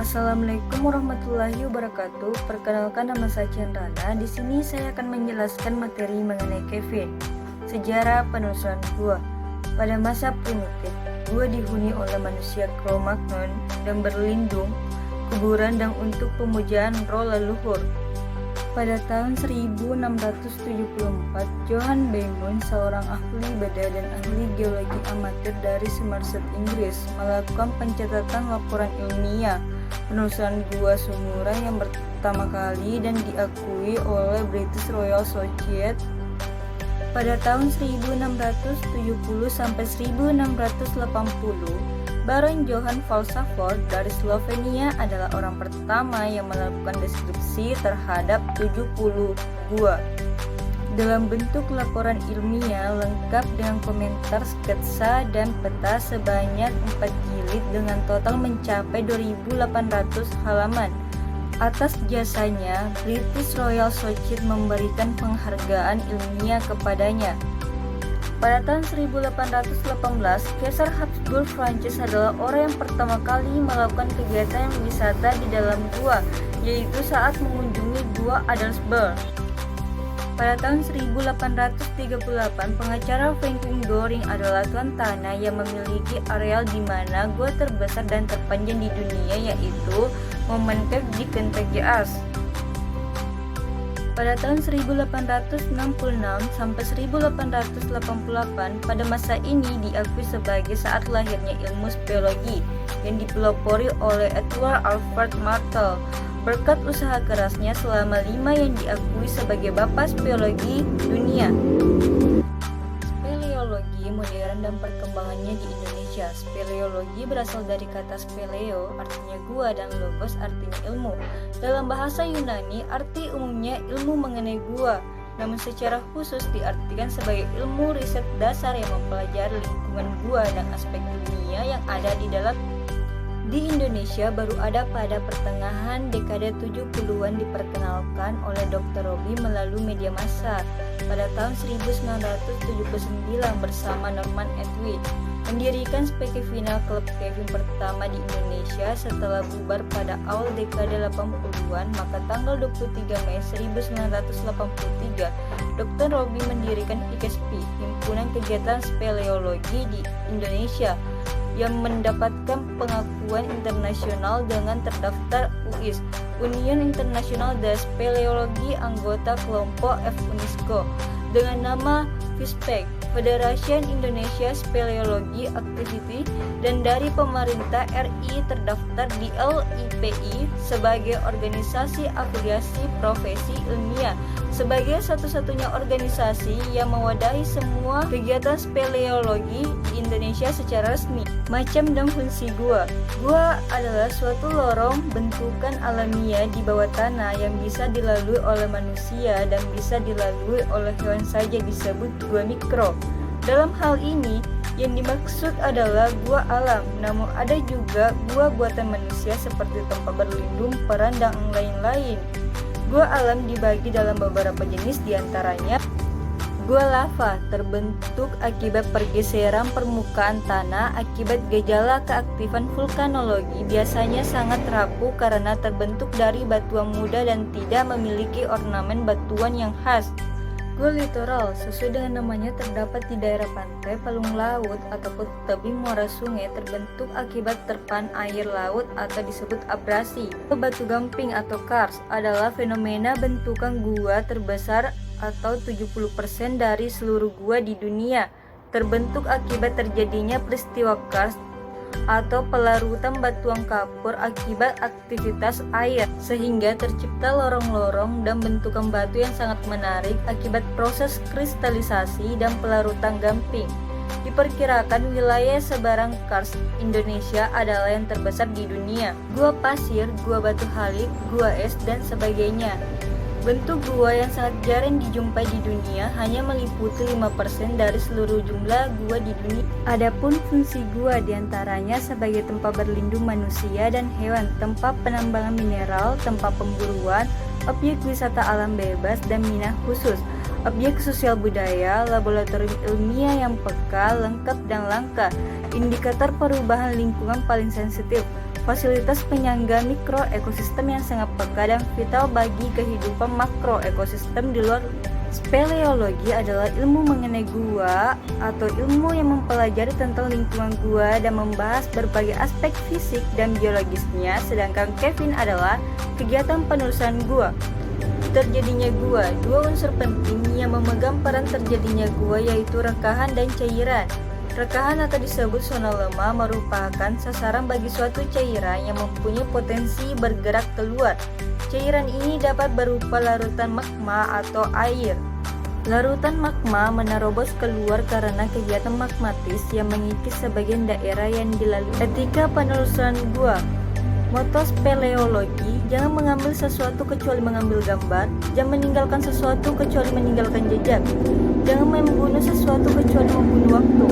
Assalamualaikum warahmatullahi wabarakatuh. Perkenalkan, nama saya Chandrana. Di sini saya akan menjelaskan materi mengenai Kevin. Sejarah penelusuran gua. Pada masa primitif, gua dihuni oleh manusia Cro-Magnon dan berlindung, kuburan dan untuk pemujaan roh leluhur. Pada tahun 1674, Johann Beymoun, seorang ahli beda dan ahli geologi amatir dari Somerset, Inggris, melakukan pencatatan laporan ilmiah penelusuran gua Sumura yang pertama kali dan diakui oleh British Royal Society pada tahun 1670 sampai 1680. Baron Johann Falsaffort dari Slovenia adalah orang pertama yang melakukan deskripsi terhadap 70 gua dalam bentuk laporan ilmiah lengkap dengan komentar, sketsa, dan peta sebanyak 4 jilid dengan total mencapai 2.800 halaman. Atas jasanya, British Royal Society memberikan penghargaan ilmiah kepadanya. Pada tahun 1818, Kaisar Habsburg Prancis adalah orang yang pertama kali melakukan kegiatan wisata di dalam gua, yaitu saat mengunjungi gua Adelsberg. Pada tahun 1838, pengacara Franklin Goring adalah tuan tanah yang memiliki areal di mana gua terbesar dan terpanjang di dunia, yaitu Monument Cave di Kentucky. Pada tahun 1866 sampai 1888, pada masa ini diakui sebagai saat lahirnya ilmu speleologi yang dipelopori oleh Edward Alfred Martel. Berkat usaha kerasnya selama 5 yang diakui sebagai bapak speleologi dunia. Speleologi modern dan perkembangannya di Indonesia. Speleologi berasal dari kata speleo, artinya gua, dan logos, artinya ilmu. Dalam bahasa Yunani, arti umumnya ilmu mengenai gua, namun secara khusus diartikan sebagai ilmu riset dasar yang mempelajari lingkungan gua dan aspek ilmiah yang ada di dalam. Di Indonesia baru ada pada pertengahan dekade 70-an diperkenalkan oleh Dr. Robi melalui media massa pada tahun 1979 bersama Norman Edwin, mendirikan Speke Final Club Kevin pertama di Indonesia setelah bubar pada awal dekade 80-an. Maka tanggal 23 Mei 1983, Dr. Robi mendirikan IKSP, Himpunan Kegiatan Speleologi di Indonesia, yang mendapatkan pengakuan internasional dengan terdaftar UIS, Union International de Speleologie, anggota kelompok F UNESCO, dengan nama FISPEC, Federation Indonesia Speleology Activity, dan dari pemerintah RI terdaftar di LIPI sebagai organisasi afiliasi profesi ilmiah, sebagai satu-satunya organisasi yang mewadahi semua kegiatan speleologi di Indonesia secara resmi. Macam dan fungsi gua. Gua adalah suatu lorong bentukan alamiah di bawah tanah yang bisa dilalui oleh manusia dan bisa dilalui oleh hewan saja, disebut gua mikro. Dalam hal ini, yang dimaksud adalah gua alam, namun ada juga gua buatan manusia seperti tempat berlindung, peran, dan lain-lain. Gua alam dibagi dalam beberapa jenis, diantaranya gua lava, terbentuk akibat pergeseran permukaan tanah akibat gejala keaktifan vulkanologi, biasanya sangat rapuh karena terbentuk dari batuan muda dan tidak memiliki ornamen batuan yang khas. Gua littoral, sesuai dengan namanya, terdapat di daerah pantai, palung laut, ataupun tebing muara sungai, terbentuk akibat terpaan air laut atau disebut abrasi. Batu gamping atau karst adalah fenomena bentukan gua terbesar atau 70% dari seluruh gua di dunia, terbentuk akibat terjadinya peristiwa karst atau pelarutan batuan kapur akibat aktivitas air, sehingga tercipta lorong-lorong dan bentukan batu yang sangat menarik akibat proses kristalisasi dan pelarutan gamping. Diperkirakan wilayah sebarang karst Indonesia adalah yang terbesar di dunia. Gua pasir, gua batu halik, gua es, dan sebagainya. Bentuk gua yang sangat jarang dijumpai di dunia, hanya meliputi 5% dari seluruh jumlah gua di dunia. Adapun fungsi gua diantaranya sebagai tempat berlindung manusia dan hewan, tempat penambangan mineral, tempat pemburuan, objek wisata alam bebas dan minat khusus, objek sosial budaya, laboratorium ilmiah yang peka, lengkap, dan langka, indikator perubahan lingkungan paling sensitif, fasilitas penyangga mikro ekosistem yang sangat peka dan vital bagi kehidupan makro ekosistem di luar. Speleologi adalah ilmu mengenai gua atau ilmu yang mempelajari tentang lingkungan gua dan membahas berbagai aspek fisik dan biologisnya, sedangkan Kevin adalah kegiatan penelusuran gua. Terjadinya gua, dua unsur penting yang memegang peran terjadinya gua yaitu rekahan dan cairan. Rekahan atau disebut zona lemah merupakan sasaran bagi suatu cairan yang mempunyai potensi bergerak keluar. Cairan ini dapat berupa larutan magma atau air. Larutan magma menerobos keluar karena kegiatan magmatis yang mengikis sebagian daerah yang dilalui. Etika penelusuran gua. Moto speleologi, jangan mengambil sesuatu kecuali mengambil gambar, jangan meninggalkan sesuatu kecuali meninggalkan jejak, jangan membunuh sesuatu kecuali membunuh waktu.